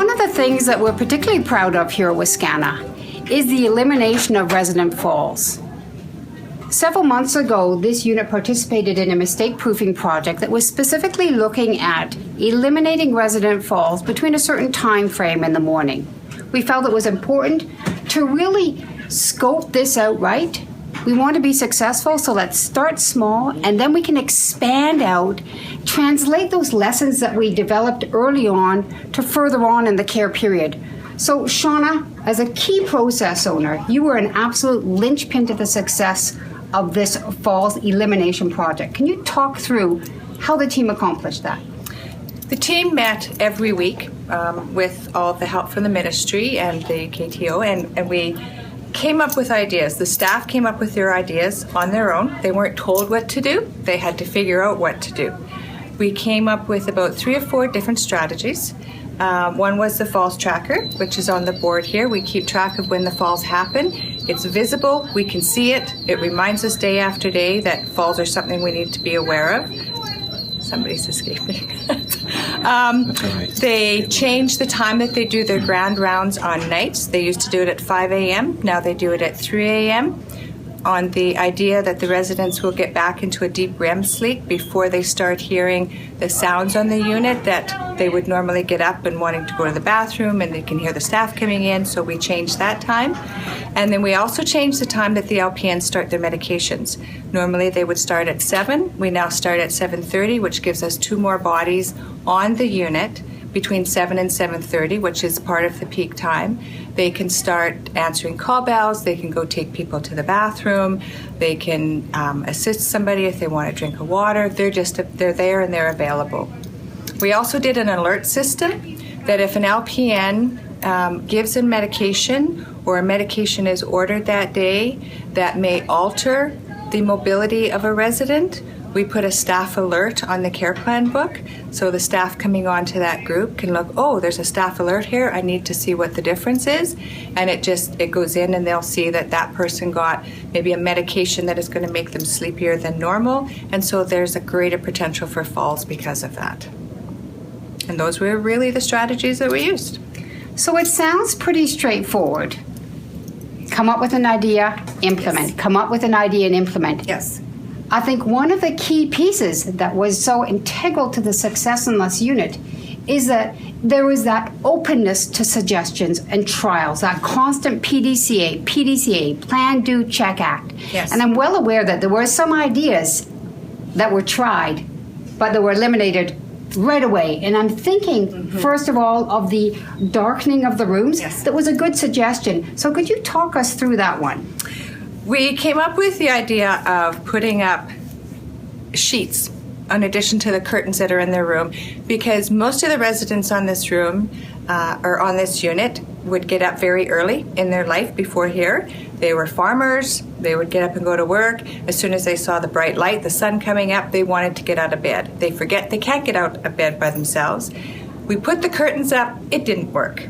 One of the things that we're particularly proud of here at Wascana is the elimination of resident falls. Several months ago, this unit participated in a mistake-proofing project that was specifically looking at eliminating resident falls between a certain time frame in the morning. We felt it was important to really scope this out right. We want to be successful, so let's start small, and then we can expand out, translate those lessons that we developed early on to further on in the care period. So, Shauna, as a key process owner, you were an absolute linchpin to the success of this falls elimination project. Can you talk through how the team accomplished that? The team met every week with all the help from the ministry and the KTO, and we came up with ideas. The staff came up with their ideas on their own. They weren't told what to do. They had to figure out what to do. We came up with about 3 or 4 different strategies. One was the falls tracker, which is on the board here. We keep track of when the falls happen. It's visible. We can see it. It reminds us day after day that falls are something we need to be aware of. Somebody's escaping. They changed the time that they do their grand rounds on nights. They used to do it at 5 a.m. Now they do it at 3 a.m. on the idea that the residents will get back into a deep REM sleep before they start hearing the sounds on the unit that they would normally get up and wanting to go to the bathroom, and they can hear the staff coming in, so we changed that time. And then we also changed the time that the LPNs start their medications. Normally they would start at 7. We now start at 7:30, which gives us 2 more bodies on the unit between 7 and 7:30, which is part of the peak time. They can start answering call bells. They can go take people to the bathroom. They can assist somebody if they want a drink of water. They're there and they're available. We also did an alert system that if an LPN gives a medication or a medication is ordered that day that may alter the mobility of a resident, we put a staff alert on the care plan book, so the staff coming onto that group can look, oh, there's a staff alert here, I need to see what the difference is, and it goes in and they'll see that that person got maybe a medication that is going to make them sleepier than normal, and so there's a greater potential for falls because of that. And those were really the strategies that we used. So it sounds pretty straightforward. Come up with an idea, implement. Yes. Come up with an idea and implement. Yes. I think one of the key pieces that was so integral to the success in this unit is that there was that openness to suggestions and trials, that constant PDCA, plan, do, check, act. Yes. And I'm well aware that there were some ideas that were tried, but they were eliminated right away. And I'm thinking, first of all, of the darkening of the rooms. Yes. That was a good suggestion. So could you talk us through that one? We came up with the idea of putting up sheets in addition to the curtains that are in their room, because most of the residents on this room or on this unit would get up very early in their life before here. They were farmers. They would get up and go to work. As soon as they saw the bright light, the sun coming up, they wanted to get out of bed. They forget they can't get out of bed by themselves. We put the curtains up. It didn't work.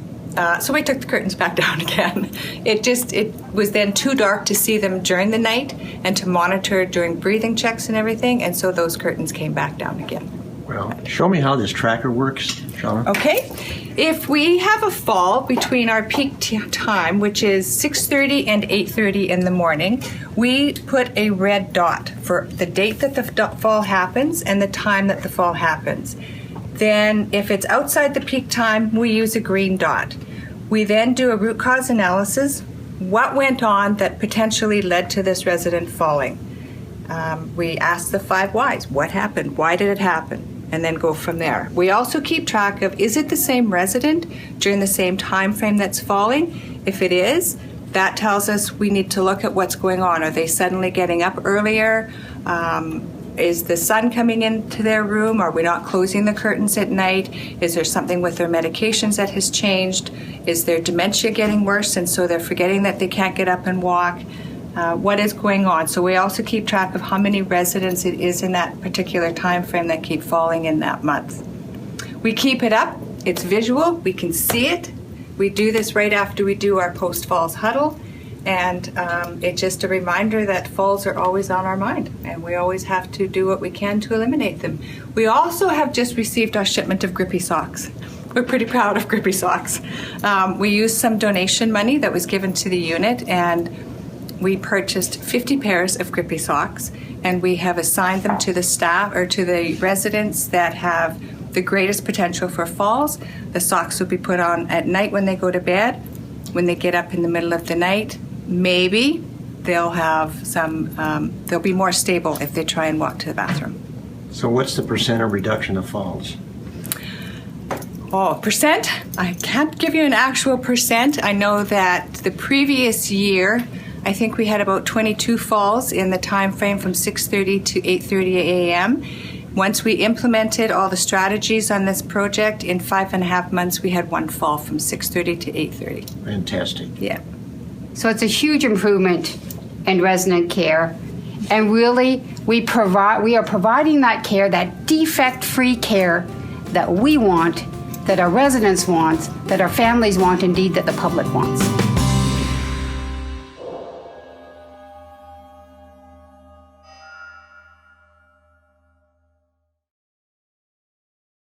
So we took the curtains back down again. It was then too dark to see them during the night and to monitor during breathing checks and everything, and so those curtains came back down again. Well, show me how this tracker works, Shauna. Okay. If we have a fall between our peak time, which is 6:30 and 8:30 in the morning, we put a red dot for the date that the fall happens and the time that the fall happens. Then if it's outside the peak time, we use a green dot. We then do a root cause analysis. What went on that potentially led to this resident falling? We ask the 5 whys. What happened? Why did it happen? And then go from there. We also keep track of, is it the same resident during the same time frame that's falling? If it is, that tells us we need to look at what's going on. Are they suddenly getting up earlier? Is the sun coming into their room? Are we not closing the curtains at night? Is there something with their medications that has changed? Is their dementia getting worse and so they're forgetting that they can't get up and walk? What is going on? So we also keep track of how many residents it is in that particular time frame that keep falling in that month. We keep it up. It's visual. We can see it. We do this right after we do our post-falls huddle. And it's just a reminder that falls are always on our mind, and we always have to do what we can to eliminate them. We also have just received our shipment of grippy socks. We're pretty proud of Grippy Socks. We used some donation money that was given to the unit, and we purchased 50 pairs of Grippy Socks, and we have assigned them to the staff or to the residents that have the greatest potential for falls. The socks will be put on at night when they go to bed. When they get up in the middle of the night, maybe they'll have they'll be more stable if they try and walk to the bathroom. So what's the percent of reduction of falls? Oh, percent? I can't give you an actual percent. I know that the previous year, I think we had about 22 falls in the time frame from 6:30 to 8:30 a.m. Once we implemented all the strategies on this project, in 5.5 months, we had 1 fall from 6:30 to 8:30. Fantastic. Yeah. So it's a huge improvement in resident care. And really, we are providing that care, that defect-free care that we want, that our residents want, that our families want, indeed that the public wants.